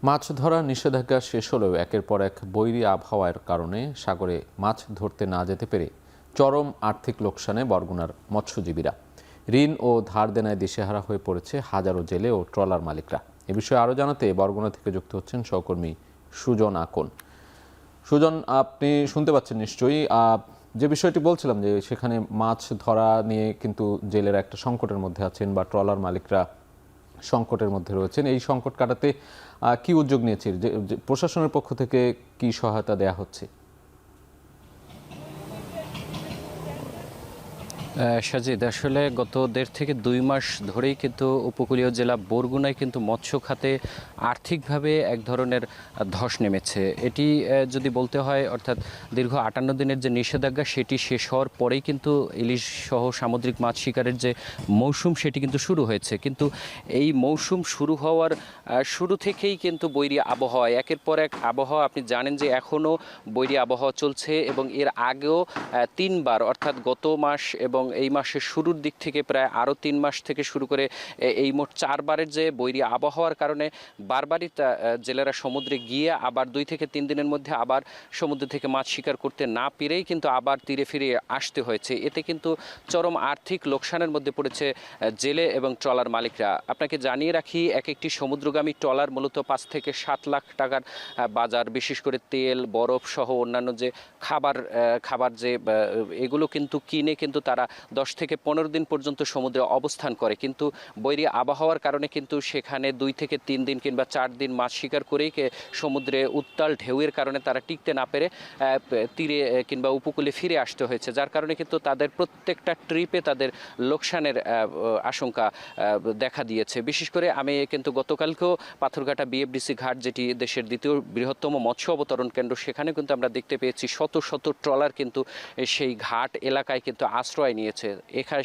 মাছ ধরা নিষেধাজ্ঞা শেষ হলেও একের পর এক বৈরী আবহাওয়ার কারণে সাগরে মাছ ধরতে না যেতে পেরে চরম আর্থিক লোকসানে বরগুনার মৎস্যজীবীরা। ঋণ ও ধার দেনায় দিশেহারা হয়ে পড়েছে হাজারো জেলে ও ট্রলার মালিকরা। এ বিষয়ে আরও জানাতে বরগুনা থেকে যুক্ত হচ্ছেন সহকর্মী সুজন আকন। সুজন, আপনি শুনতে পাচ্ছেন নিশ্চয়ই। যে বিষয়টি বলছিলাম যে সেখানে মাছ ধরা নিয়ে কিন্তু জেলেরা একটা সংকটের মধ্যে আছেন বা ট্রলার মালিকরা সংকটের মধ্যে রয়েছেন। এই সংকট কাটাতে কি উদ্যোগ নিয়েছে যে প্রশাসনের পক্ষ থেকে কি সহায়তা দেয়া হচ্ছে? সাজিদ, আসলে গত 1.5 থেকে 2 মাস ধরেই কিন্তু উপকূলীয় জেলা বরগুনায় কিন্তু মৎস্য খাতে আর্থিকভাবে এক ধরনের ধস নেমেছে। এটি যদি বলতে হয়, অর্থাৎ দীর্ঘ 58 দিনের যে নিষেধাজ্ঞা সেটি শেষ হওয়ার পরেই কিন্তু ইলিশ সহ সামুদ্রিক মাছ শিকারের যে মৌসুম সেটি কিন্তু শুরু হয়েছে। কিন্তু এই মৌসুম শুরু হওয়ার শুরু থেকেই কিন্তু বৈরী আবহাওয়া, একের পর এক আবহাওয়া, আপনি জানেন যে এখনও বৈরী আবহাওয়া চলছে এবং এর আগেও 3 বার, অর্থাৎ গত মাস এবং এই মাসের শুরুর দিক থেকে প্রায় আরও 3 মাস থেকে শুরু করে এই মোট 4 বারের যে বৈরী আবহাওয়ার কারণে বারবারই জেলেরা সমুদ্রে গিয়ে আবার 2 থেকে 3 দিনের মধ্যে আবার সমুদ্র থেকে মাছ শিকার করতে না পেরেই কিন্তু আবার তীরে ফিরে আসতে হয়েছে। এতে কিন্তু চরম আর্থিক লোকসানের মধ্যে পড়েছে জেলে এবং ট্রলার মালিকরা। আপনাকে জানিয়ে রাখি, এক একটি সমুদ্রগামী ট্রলার মূলত 5 থেকে 7 লাখ টাকার বাজার, বিশেষ করে তেল, বরফ সহ অন্যান্য যে খাবার যে এগুলো কিন্তু কিনে কিন্তু তারা 10 থেকে 15 দিন পর্যন্ত সমুদ্রে অবস্থান করে। কিন্তু বৈরী আবহাওয়ার কারণে কিন্তু সেখানে 2 থেকে 3 দিন কিংবা 4 দিন মাছ শিকার করেই সমুদ্রে উত্তাল ঢেউয়ের কারণে তারা টিকতে না পেরে তীরে কিংবা উপকূলে ফিরে আসতে হয়েছে। যার কারণে কিন্তু তাদের প্রত্যেকটা ট্রিপে তাদের লোকসানের আশঙ্কা দেখা দিয়েছে। বিশেষ করে আমি কিন্তু গতকালকেও পাথরঘাটা বিএফডিসি ঘাট, যেটি দেশের দ্বিতীয় বৃহত্তম মৎস্য অবতরণ কেন্দ্র, সেখানে কিন্তু আমরা দেখতে পেয়েছি শত শত ট্রলার কিন্তু সেই ঘাট এলাকায় কিন্তু আশ্রয় নিয়েছে।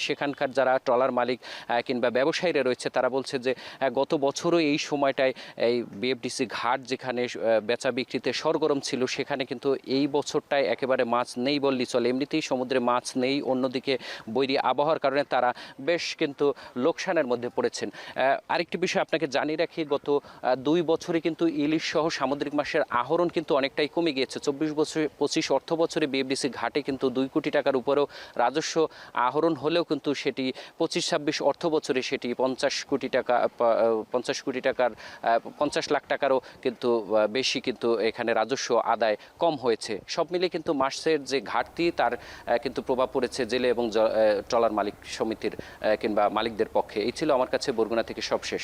সেখানকার যারা ট্রলার মালিক কিংবা ব্যবসায়ীরা রয়েছে তারা বলছে যে গত বছরও এই সময়টায় এই বিএফডিসি ঘাট যেখানে বেচা বিক্রিতে সরগরম ছিল, সেখানে কিন্তু এই বছরটায় একেবারে মাছ নেই বললেই চলে। এমনিতেই সমুদ্রে মাছ নেই, অন্যদিকে বৈরী আবহাওয়ার কারণে তারা বেশ কিন্তু লোকসানের মধ্যে পড়েছেন। আরেকটি বিষয় আপনাকে জানিয়ে রাখি, গত 2 বছরে কিন্তু ইলিশ সহ সামুদ্রিক মাছের আহরণ কিন্তু অনেকটাই কমে গিয়েছে। 24-25 অর্থ বছরে বিএফডিসি ঘাটে কিন্তু 2 কোটি টাকার উপরেও রাজস্ব আহরণ হলেও কিন্তু সেটি 25-26 অর্থ বছরে সেটি 50 কোটি টাকার 50 লাখ টাকারও কিন্তু বেশি কিন্তু এখানে রাজস্ব আদায় কম হয়েছে। সব মিলে কিন্তু মাছের যে ঘাটতি, তার কিন্তু প্রভাব পড়েছে জেলে এবং ট্রলার মালিক সমিতির কিংবা মালিকদের পক্ষে। এই ছিল আমার কাছে বরগুনা থেকে সবশেষ।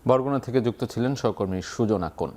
বরগুনা থেকে যুক্ত ছিলেন সহকর্মী সুজন আকন।